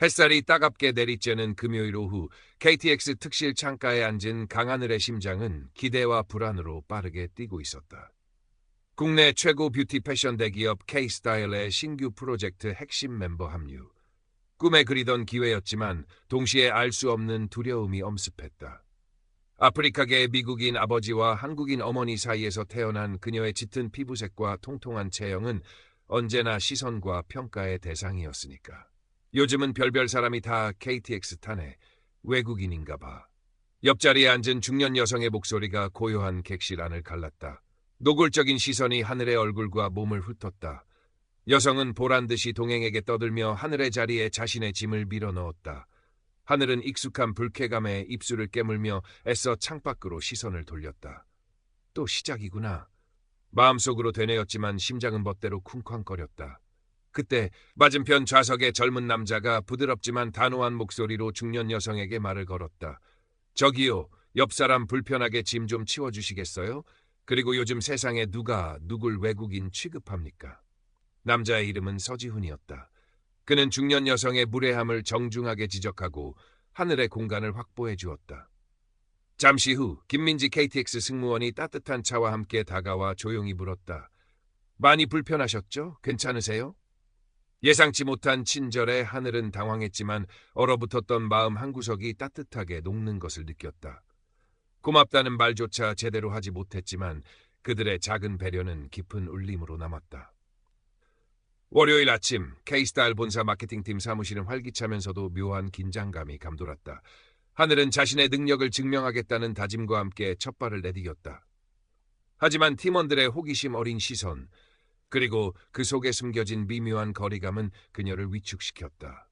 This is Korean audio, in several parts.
햇살이 따갑게 내리쬐는 금요일 오후 KTX 특실 창가에 앉은 강하늘의 심장은 기대와 불안으로 빠르게 뛰고 있었다. 국내 최고 뷰티 패션 대기업 K-스타일의 신규 프로젝트 핵심 멤버 합류. 꿈에 그리던 기회였지만 동시에 알 수 없는 두려움이 엄습했다. 아프리카계 미국인 아버지와 한국인 어머니 사이에서 태어난 그녀의 짙은 피부색과 통통한 체형은 언제나 시선과 평가의 대상이었으니까. 요즘은 별별 사람이 다 KTX 타네. 외국인인가 봐. 옆자리에 앉은 중년 여성의 목소리가 고요한 객실 안을 갈랐다. 노골적인 시선이 하늘의 얼굴과 몸을 훑었다. 여성은 보란듯이 동행에게 떠들며 하늘의 자리에 자신의 짐을 밀어넣었다. 하늘은 익숙한 불쾌감에 입술을 깨물며 애써 창밖으로 시선을 돌렸다. 또 시작이구나. 마음속으로 되뇌었지만 심장은 멋대로 쿵쾅거렸다. 그때 맞은편 좌석의 젊은 남자가 부드럽지만 단호한 목소리로 중년 여성에게 말을 걸었다. 저기요, 옆 사람 불편하게 짐 좀 치워주시겠어요? 그리고 요즘 세상에 누가 누굴 외국인 취급합니까? 남자의 이름은 서지훈이었다. 그는 중년 여성의 무례함을 정중하게 지적하고 하늘의 공간을 확보해 주었다. 잠시 후 김민지 KTX 승무원이 따뜻한 차와 함께 다가와 조용히 물었다. 많이 불편하셨죠? 괜찮으세요? 예상치 못한 친절에 하늘은 당황했지만 얼어붙었던 마음 한구석이 따뜻하게 녹는 것을 느꼈다. 고맙다는 말조차 제대로 하지 못했지만 그들의 작은 배려는 깊은 울림으로 남았다. 월요일 아침 K스타일 본사 마케팅팀 사무실은 활기차면서도 묘한 긴장감이 감돌았다. 하늘은 자신의 능력을 증명하겠다는 다짐과 함께 첫 발을 내디뎠다. 하지만 팀원들의 호기심 어린 시선, 그리고 그 속에 숨겨진 미묘한 거리감은 그녀를 위축시켰다.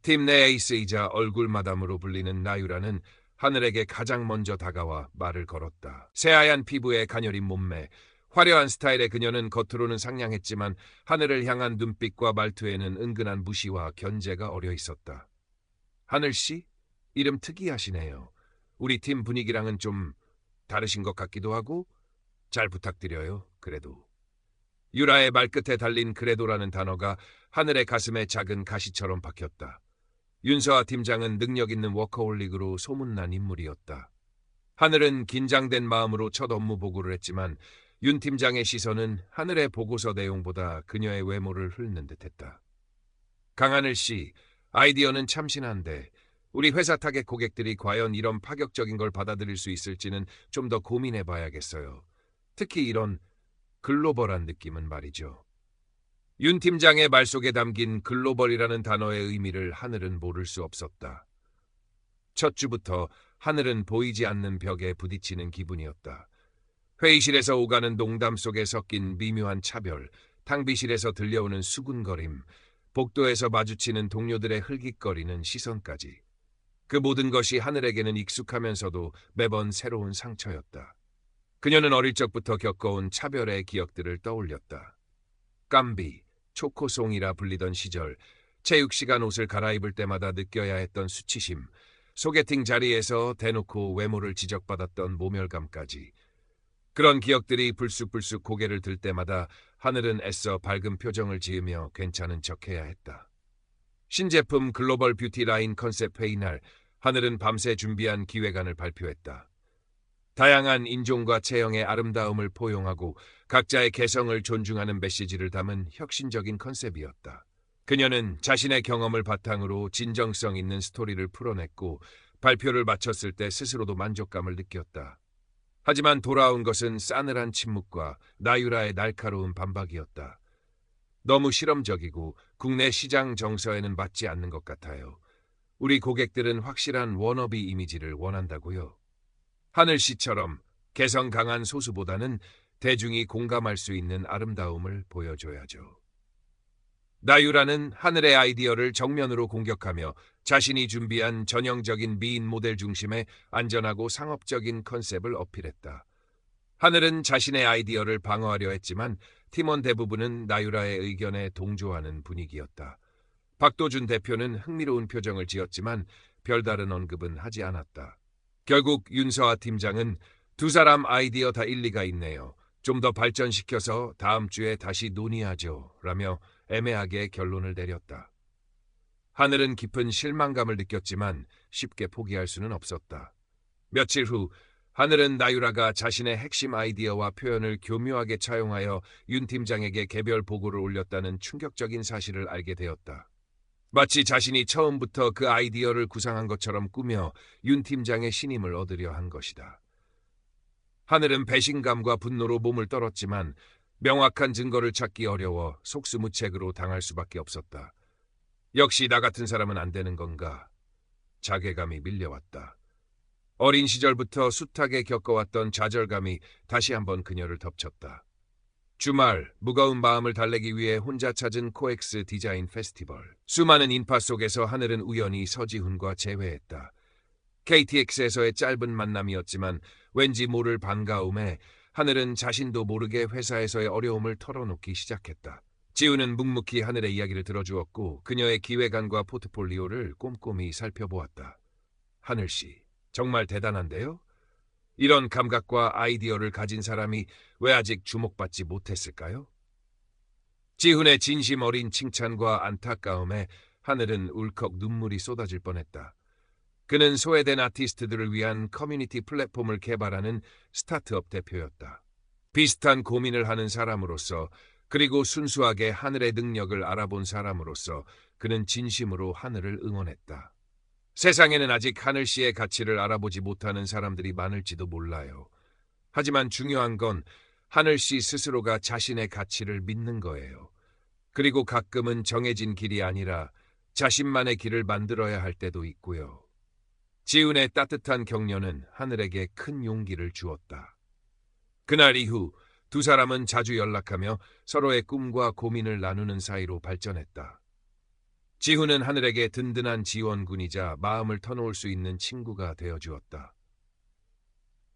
팀 내 에이스이자 얼굴 마담으로 불리는 나유라는 하늘에게 가장 먼저 다가와 말을 걸었다. 새하얀 피부에 가녀린 몸매, 화려한 스타일의 그녀는 겉으로는 상냥했지만 하늘을 향한 눈빛과 말투에는 은근한 무시와 견제가 어려 있었다. 하늘씨? 이름 특이하시네요. 우리 팀 분위기랑은 좀 다르신 것 같기도 하고 잘 부탁드려요. 그래도. 유라의 말끝에 달린 그래도라는 단어가 하늘의 가슴에 작은 가시처럼 박혔다. 윤서아 팀장은 능력 있는 워커홀릭으로 소문난 인물이었다. 하늘은 긴장된 마음으로 첫 업무 보고를 했지만 윤 팀장의 시선은 하늘의 보고서 내용보다 그녀의 외모를 훑는 듯했다. 강하늘 씨, 아이디어는 참신한데 우리 회사 타겟 고객들이 과연 이런 파격적인 걸 받아들일 수 있을지는 좀 더 고민해 봐야겠어요. 특히 이런 글로벌한 느낌은 말이죠. 윤 팀장의 말 속에 담긴 글로벌이라는 단어의 의미를 하늘은 모를 수 없었다. 첫 주부터 하늘은 보이지 않는 벽에 부딪히는 기분이었다. 회의실에서 오가는 농담 속에 섞인 미묘한 차별, 탕비실에서 들려오는 수군거림, 복도에서 마주치는 동료들의 흘깃거리는 시선까지. 그 모든 것이 하늘에게는 익숙하면서도 매번 새로운 상처였다. 그녀는 어릴 적부터 겪어온 차별의 기억들을 떠올렸다. 깜비, 초코송이라 불리던 시절, 체육시간 옷을 갈아입을 때마다 느껴야 했던 수치심, 소개팅 자리에서 대놓고 외모를 지적받았던 모멸감까지. 그런 기억들이 불쑥불쑥 고개를 들 때마다 하늘은 애써 밝은 표정을 지으며 괜찮은 척해야 했다. 신제품 글로벌 뷰티 라인 컨셉 회의 날, 하늘은 밤새 준비한 기획안을 발표했다. 다양한 인종과 체형의 아름다움을 포용하고 각자의 개성을 존중하는 메시지를 담은 혁신적인 컨셉이었다. 그녀는 자신의 경험을 바탕으로 진정성 있는 스토리를 풀어냈고 발표를 마쳤을 때 스스로도 만족감을 느꼈다. 하지만 돌아온 것은 싸늘한 침묵과 나유라의 날카로운 반박이었다. 너무 실험적이고 국내 시장 정서에는 맞지 않는 것 같아요. 우리 고객들은 확실한 워너비 이미지를 원한다고요. 하늘 씨처럼 개성 강한 소수보다는 대중이 공감할 수 있는 아름다움을 보여줘야죠. 나유라는 하늘의 아이디어를 정면으로 공격하며 자신이 준비한 전형적인 미인 모델 중심의 안전하고 상업적인 컨셉을 어필했다. 하늘은 자신의 아이디어를 방어하려 했지만 팀원 대부분은 나유라의 의견에 동조하는 분위기였다. 박도준 대표는 흥미로운 표정을 지었지만 별다른 언급은 하지 않았다. 결국 윤서아 팀장은 두 사람 아이디어 다 일리가 있네요. 좀 더 발전시켜서 다음 주에 다시 논의하죠. 라며 애매하게 결론을 내렸다. 하늘은 깊은 실망감을 느꼈지만 쉽게 포기할 수는 없었다. 며칠 후 하늘은 나유라가 자신의 핵심 아이디어와 표현을 교묘하게 차용하여 윤 팀장에게 개별 보고를 올렸다는 충격적인 사실을 알게 되었다. 마치 자신이 처음부터 그 아이디어를 구상한 것처럼 꾸며 윤 팀장의 신임을 얻으려 한 것이다. 하늘은 배신감과 분노로 몸을 떨었지만 명확한 증거를 찾기 어려워 속수무책으로 당할 수밖에 없었다. 역시 나 같은 사람은 안 되는 건가? 자괴감이 밀려왔다. 어린 시절부터 숱하게 겪어왔던 좌절감이 다시 한번 그녀를 덮쳤다. 주말, 무거운 마음을 달래기 위해 혼자 찾은 코엑스 디자인 페스티벌. 수많은 인파 속에서 하늘은 우연히 서지훈과 재회했다. KTX에서의 짧은 만남이었지만 왠지 모를 반가움에 하늘은 자신도 모르게 회사에서의 어려움을 털어놓기 시작했다. 지우는 묵묵히 하늘의 이야기를 들어주었고 그녀의 기획안과 포트폴리오를 꼼꼼히 살펴보았다. 하늘 씨, 정말 대단한데요? 이런 감각과 아이디어를 가진 사람이 왜 아직 주목받지 못했을까요? 지훈의 진심 어린 칭찬과 안타까움에 하늘은 울컥 눈물이 쏟아질 뻔했다. 그는 소외된 아티스트들을 위한 커뮤니티 플랫폼을 개발하는 스타트업 대표였다. 비슷한 고민을 하는 사람으로서 그리고 순수하게 하늘의 능력을 알아본 사람으로서 그는 진심으로 하늘을 응원했다. 세상에는 아직 하늘 씨의 가치를 알아보지 못하는 사람들이 많을지도 몰라요. 하지만 중요한 건 하늘 씨 스스로가 자신의 가치를 믿는 거예요. 그리고 가끔은 정해진 길이 아니라 자신만의 길을 만들어야 할 때도 있고요. 지훈의 따뜻한 격려는 하늘에게 큰 용기를 주었다. 그날 이후 두 사람은 자주 연락하며 서로의 꿈과 고민을 나누는 사이로 발전했다. 지훈은 하늘에게 든든한 지원군이자 마음을 터놓을 수 있는 친구가 되어주었다.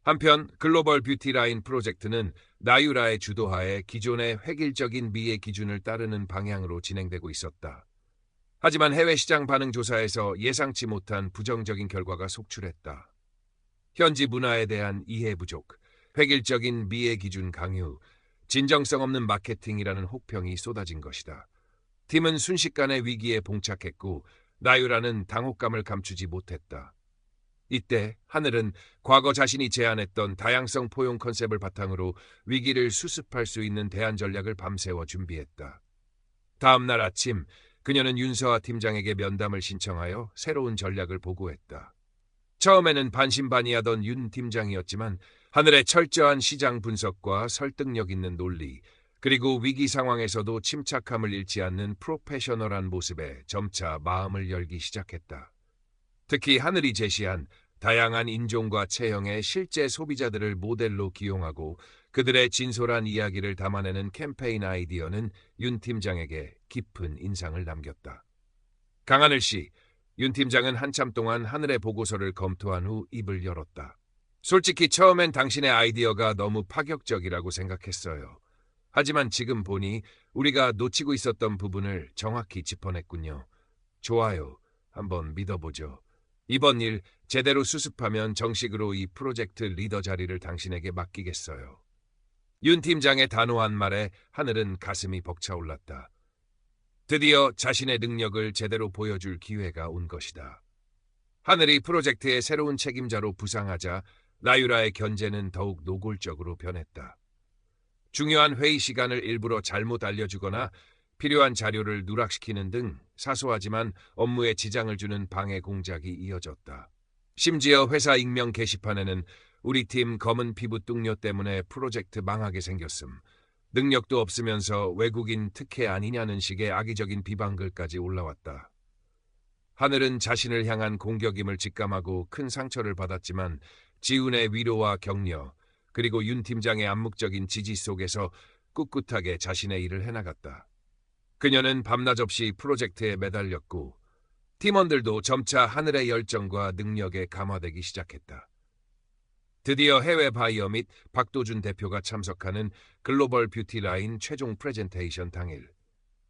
한편 글로벌 뷰티 라인 프로젝트는 나유라의 주도하에 기존의 획일적인 미의 기준을 따르는 방향으로 진행되고 있었다. 하지만 해외 시장 반응 조사에서 예상치 못한 부정적인 결과가 속출했다. 현지 문화에 대한 이해 부족, 획일적인 미의 기준 강요, 진정성 없는 마케팅이라는 혹평이 쏟아진 것이다. 팀은 순식간에 위기에 봉착했고 나유라는 당혹감을 감추지 못했다. 이때 하늘은 과거 자신이 제안했던 다양성 포용 컨셉을 바탕으로 위기를 수습할 수 있는 대안 전략을 밤새워 준비했다. 다음 날 아침 그녀는 윤서아 팀장에게 면담을 신청하여 새로운 전략을 보고했다. 처음에는 반신반의하던 윤 팀장이었지만 하늘의 철저한 시장 분석과 설득력 있는 논리, 그리고 위기 상황에서도 침착함을 잃지 않는 프로페셔널한 모습에 점차 마음을 열기 시작했다. 특히 하늘이 제시한 다양한 인종과 체형의 실제 소비자들을 모델로 기용하고 그들의 진솔한 이야기를 담아내는 캠페인 아이디어는 윤 팀장에게 깊은 인상을 남겼다. 강하늘 씨, 윤 팀장은 한참 동안 하늘의 보고서를 검토한 후 입을 열었다. 솔직히 처음엔 당신의 아이디어가 너무 파격적이라고 생각했어요. 하지만 지금 보니 우리가 놓치고 있었던 부분을 정확히 짚어냈군요. 좋아요. 한번 믿어보죠. 이번 일 제대로 수습하면 정식으로 이 프로젝트 리더 자리를 당신에게 맡기겠어요. 윤 팀장의 단호한 말에 하늘은 가슴이 벅차올랐다. 드디어 자신의 능력을 제대로 보여줄 기회가 온 것이다. 하늘이 프로젝트의 새로운 책임자로 부상하자 나유라의 견제는 더욱 노골적으로 변했다. 중요한 회의 시간을 일부러 잘못 알려주거나 필요한 자료를 누락시키는 등 사소하지만 업무에 지장을 주는 방해 공작이 이어졌다. 심지어 회사 익명 게시판에는 우리 팀 검은 피부 뚱녀 때문에 프로젝트 망하게 생겼음, 능력도 없으면서 외국인 특혜 아니냐는 식의 악의적인 비방글까지 올라왔다. 하늘은 자신을 향한 공격임을 직감하고 큰 상처를 받았지만 지훈의 위로와 격려, 그리고 윤 팀장의 암묵적인 지지 속에서 꿋꿋하게 자신의 일을 해나갔다. 그녀는 밤낮 없이 프로젝트에 매달렸고 팀원들도 점차 하늘의 열정과 능력에 감화되기 시작했다. 드디어 해외 바이어 및 박도준 대표가 참석하는 글로벌 뷰티 라인 최종 프레젠테이션 당일.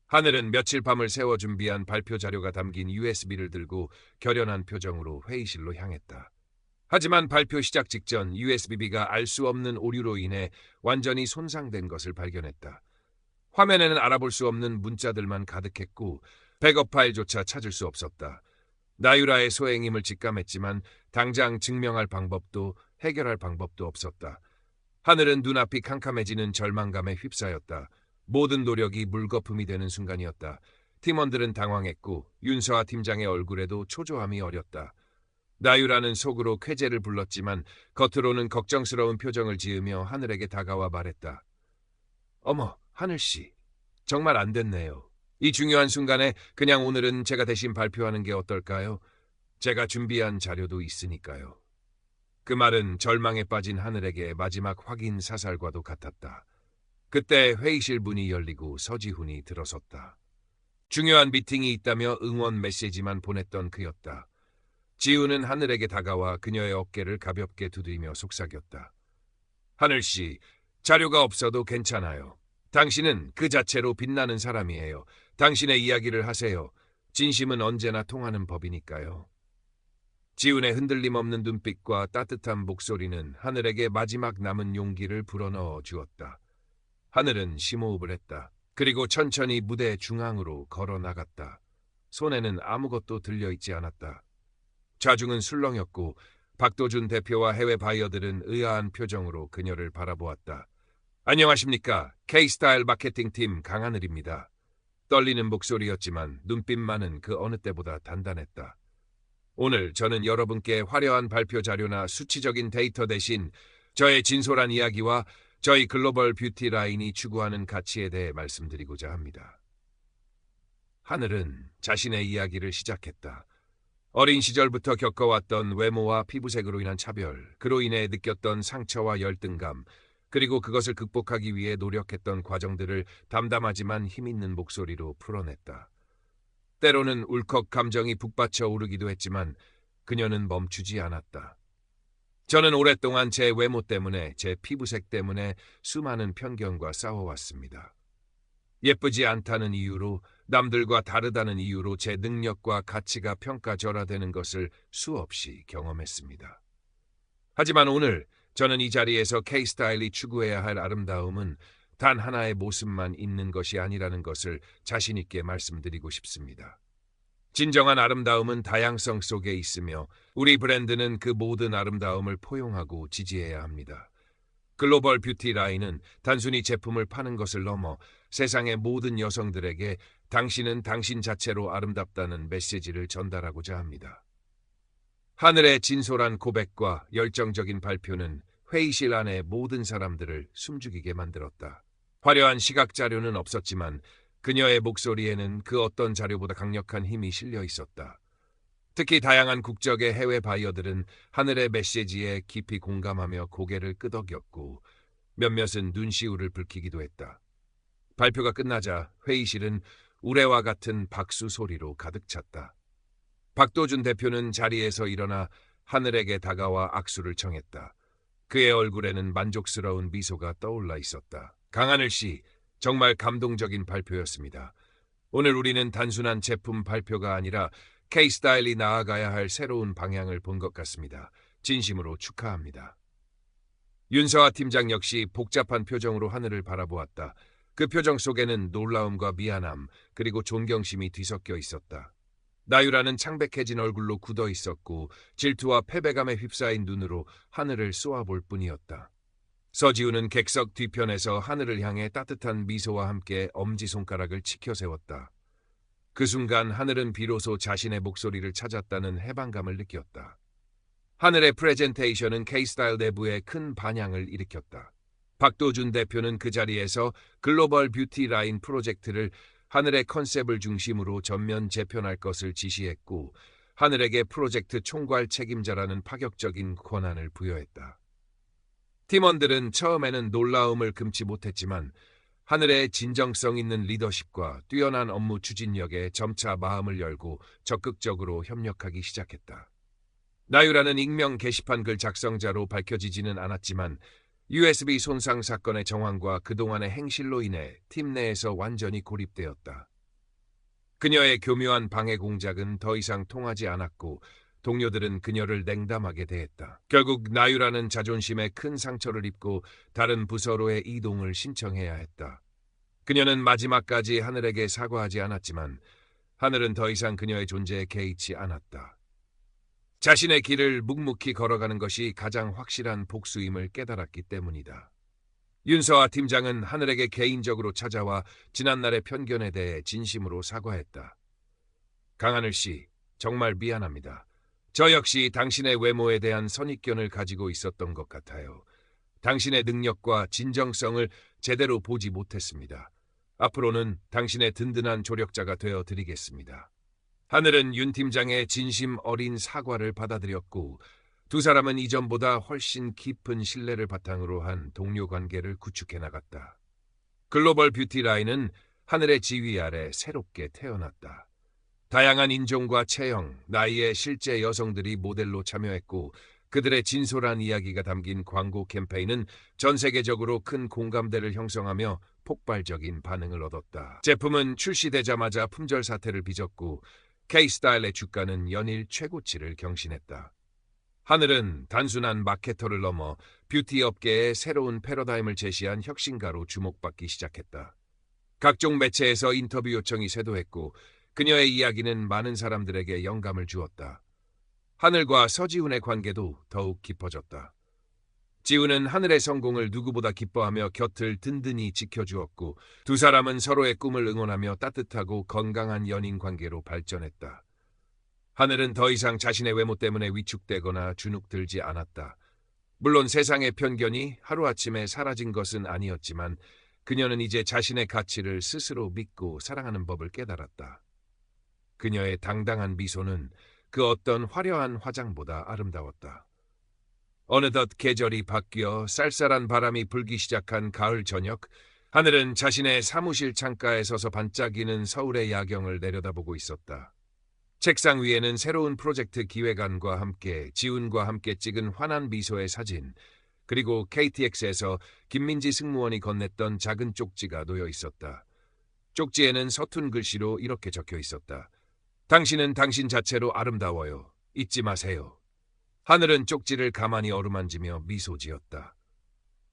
하늘은 며칠 밤을 새워 준비한 발표 자료가 담긴 USB를 들고 결연한 표정으로 회의실로 향했다. 하지만 발표 시작 직전 USB가 알 수 없는 오류로 인해 완전히 손상된 것을 발견했다. 화면에는 알아볼 수 없는 문자들만 가득했고 백업 파일조차 찾을 수 없었다. 나유라의 소행임을 직감했지만 당장 증명할 방법도 해결할 방법도 없었다. 하늘은 눈앞이 캄캄해지는 절망감에 휩싸였다. 모든 노력이 물거품이 되는 순간이었다. 팀원들은 당황했고 윤서아 팀장의 얼굴에도 초조함이 어렸다. 나유라는 속으로 쾌재를 불렀지만 겉으로는 걱정스러운 표정을 지으며 하늘에게 다가와 말했다. 어머, 하늘씨. 정말 안 됐네요. 이 중요한 순간에 그냥 오늘은 제가 대신 발표하는 게 어떨까요? 제가 준비한 자료도 있으니까요. 그 말은 절망에 빠진 하늘에게 마지막 확인 사살과도 같았다. 그때 회의실 문이 열리고 서지훈이 들어섰다. 중요한 미팅이 있다며 응원 메시지만 보냈던 그였다. 지훈은 하늘에게 다가와 그녀의 어깨를 가볍게 두드리며 속삭였다. 하늘씨, 자료가 없어도 괜찮아요. 당신은 그 자체로 빛나는 사람이에요. 당신의 이야기를 하세요. 진심은 언제나 통하는 법이니까요. 지훈의 흔들림 없는 눈빛과 따뜻한 목소리는 하늘에게 마지막 남은 용기를 불어넣어 주었다. 하늘은 심호흡을 했다. 그리고 천천히 무대 중앙으로 걸어 나갔다. 손에는 아무것도 들려있지 않았다. 좌중은 술렁였고 박도준 대표와 해외 바이어들은 의아한 표정으로 그녀를 바라보았다. 안녕하십니까. K스타일 마케팅팀 강하늘입니다. 떨리는 목소리였지만 눈빛만은 그 어느 때보다 단단했다. 오늘 저는 여러분께 화려한 발표 자료나 수치적인 데이터 대신 저의 진솔한 이야기와 저희 글로벌 뷰티 라인이 추구하는 가치에 대해 말씀드리고자 합니다. 하늘은 자신의 이야기를 시작했다. 어린 시절부터 겪어왔던 외모와 피부색으로 인한 차별, 그로 인해 느꼈던 상처와 열등감, 그리고 그것을 극복하기 위해 노력했던 과정들을 담담하지만 힘있는 목소리로 풀어냈다. 때로는 울컥 감정이 북받쳐 오르기도 했지만 그녀는 멈추지 않았다. 저는 오랫동안 제 외모 때문에, 제 피부색 때문에 수많은 편견과 싸워왔습니다. 예쁘지 않다는 이유로, 남들과 다르다는 이유로 제 능력과 가치가 평가절하되는 것을 수없이 경험했습니다. 하지만 오늘 저는 이 자리에서 K스타일이 추구해야 할 아름다움은 단 하나의 모습만 있는 것이 아니라는 것을 자신 있게 말씀드리고 싶습니다. 진정한 아름다움은 다양성 속에 있으며 우리 브랜드는 그 모든 아름다움을 포용하고 지지해야 합니다. 글로벌 뷰티 라인은 단순히 제품을 파는 것을 넘어 세상의 모든 여성들에게 당신은 당신 자체로 아름답다는 메시지를 전달하고자 합니다. 하늘의 진솔한 고백과 열정적인 발표는 회의실 안의 모든 사람들을 숨죽이게 만들었다. 화려한 시각 자료는 없었지만 그녀의 목소리에는 그 어떤 자료보다 강력한 힘이 실려 있었다. 특히 다양한 국적의 해외 바이어들은 하늘의 메시지에 깊이 공감하며 고개를 끄덕였고 몇몇은 눈시울을 붉히기도 했다. 발표가 끝나자 회의실은 우레와 같은 박수 소리로 가득 찼다. 박도준 대표는 자리에서 일어나 하늘에게 다가와 악수를 청했다. 그의 얼굴에는 만족스러운 미소가 떠올라 있었다. 강하늘 씨, 정말 감동적인 발표였습니다. 오늘 우리는 단순한 제품 발표가 아니라 K스타일이 나아가야 할 새로운 방향을 본 것 같습니다. 진심으로 축하합니다. 윤서아 팀장 역시 복잡한 표정으로 하늘을 바라보았다. 그 표정 속에는 놀라움과 미안함, 그리고 존경심이 뒤섞여 있었다. 나유라는 창백해진 얼굴로 굳어 있었고 질투와 패배감에 휩싸인 눈으로 하늘을 쏘아볼 뿐이었다. 서지훈은 객석 뒤편에서 하늘을 향해 따뜻한 미소와 함께 엄지손가락을 치켜 세웠다. 그 순간 하늘은 비로소 자신의 목소리를 찾았다는 해방감을 느꼈다. 하늘의 프레젠테이션은 K스타일 내부에 큰 반향을 일으켰다. 박도준 대표는 그 자리에서 글로벌 뷰티 라인 프로젝트를 하늘의 컨셉을 중심으로 전면 재편할 것을 지시했고 하늘에게 프로젝트 총괄 책임자라는 파격적인 권한을 부여했다. 팀원들은 처음에는 놀라움을 금치 못했지만 하늘의 진정성 있는 리더십과 뛰어난 업무 추진력에 점차 마음을 열고 적극적으로 협력하기 시작했다. 나유라는 익명 게시판 글 작성자로 밝혀지지는 않았지만 USB 손상 사건의 정황과 그동안의 행실로 인해 팀 내에서 완전히 고립되었다. 그녀의 교묘한 방해 공작은 더 이상 통하지 않았고 동료들은 그녀를 냉담하게 대했다. 결국 나유라는 자존심에 큰 상처를 입고 다른 부서로의 이동을 신청해야 했다. 그녀는 마지막까지 하늘에게 사과하지 않았지만 하늘은 더 이상 그녀의 존재에 개의치 않았다. 자신의 길을 묵묵히 걸어가는 것이 가장 확실한 복수임을 깨달았기 때문이다. 윤서아 팀장은 하늘에게 개인적으로 찾아와 지난날의 편견에 대해 진심으로 사과했다. 강하늘 씨, 정말 미안합니다. 저 역시 당신의 외모에 대한 선입견을 가지고 있었던 것 같아요. 당신의 능력과 진정성을 제대로 보지 못했습니다. 앞으로는 당신의 든든한 조력자가 되어 드리겠습니다. 하늘은 윤 팀장의 진심 어린 사과를 받아들였고 두 사람은 이전보다 훨씬 깊은 신뢰를 바탕으로 한 동료 관계를 구축해 나갔다. 글로벌 뷰티 라인은 하늘의 지휘 아래 새롭게 태어났다. 다양한 인종과 체형, 나이의 실제 여성들이 모델로 참여했고 그들의 진솔한 이야기가 담긴 광고 캠페인은 전 세계적으로 큰 공감대를 형성하며 폭발적인 반응을 얻었다. 제품은 출시되자마자 품절 사태를 빚었고 K-스타일의 주가는 연일 최고치를 경신했다. 하늘은 단순한 마케터를 넘어 뷰티 업계의 새로운 패러다임을 제시한 혁신가로 주목받기 시작했다. 각종 매체에서 인터뷰 요청이 쇄도했고 그녀의 이야기는 많은 사람들에게 영감을 주었다. 하늘과 서지훈의 관계도 더욱 깊어졌다. 지훈은 하늘의 성공을 누구보다 기뻐하며 곁을 든든히 지켜주었고 두 사람은 서로의 꿈을 응원하며 따뜻하고 건강한 연인 관계로 발전했다. 하늘은 더 이상 자신의 외모 때문에 위축되거나 주눅들지 않았다. 물론 세상의 편견이 하루아침에 사라진 것은 아니었지만 그녀는 이제 자신의 가치를 스스로 믿고 사랑하는 법을 깨달았다. 그녀의 당당한 미소는 그 어떤 화려한 화장보다 아름다웠다. 어느덧 계절이 바뀌어 쌀쌀한 바람이 불기 시작한 가을 저녁, 하늘은 자신의 사무실 창가에 서서 반짝이는 서울의 야경을 내려다보고 있었다. 책상 위에는 새로운 프로젝트 기획안과 함께 지훈과 함께 찍은 환한 미소의 사진, 그리고 KTX에서 김민지 승무원이 건넸던 작은 쪽지가 놓여 있었다. 쪽지에는 서툰 글씨로 이렇게 적혀 있었다. 당신은 당신 자체로 아름다워요. 잊지 마세요. 하늘은 쪽지를 가만히 어루만지며 미소 지었다.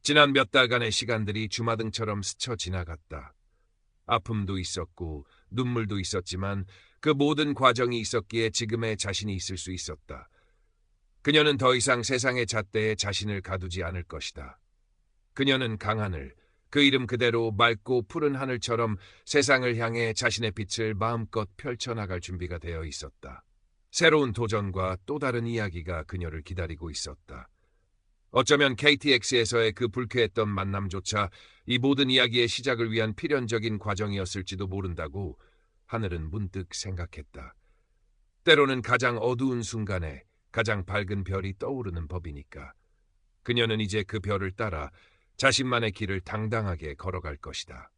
지난 몇 달간의 시간들이 주마등처럼 스쳐 지나갔다. 아픔도 있었고 눈물도 있었지만 그 모든 과정이 있었기에 지금의 자신이 있을 수 있었다. 그녀는 더 이상 세상의 잣대에 자신을 가두지 않을 것이다. 그녀는 강하늘, 그 이름 그대로 맑고 푸른 하늘처럼 세상을 향해 자신의 빛을 마음껏 펼쳐나갈 준비가 되어 있었다. 새로운 도전과 또 다른 이야기가 그녀를 기다리고 있었다. 어쩌면 KTX에서의 그 불쾌했던 만남조차 이 모든 이야기의 시작을 위한 필연적인 과정이었을지도 모른다고 하늘은 문득 생각했다. 때로는 가장 어두운 순간에 가장 밝은 별이 떠오르는 법이니까. 그녀는 이제 그 별을 따라 자신만의 길을 당당하게 걸어갈 것이다.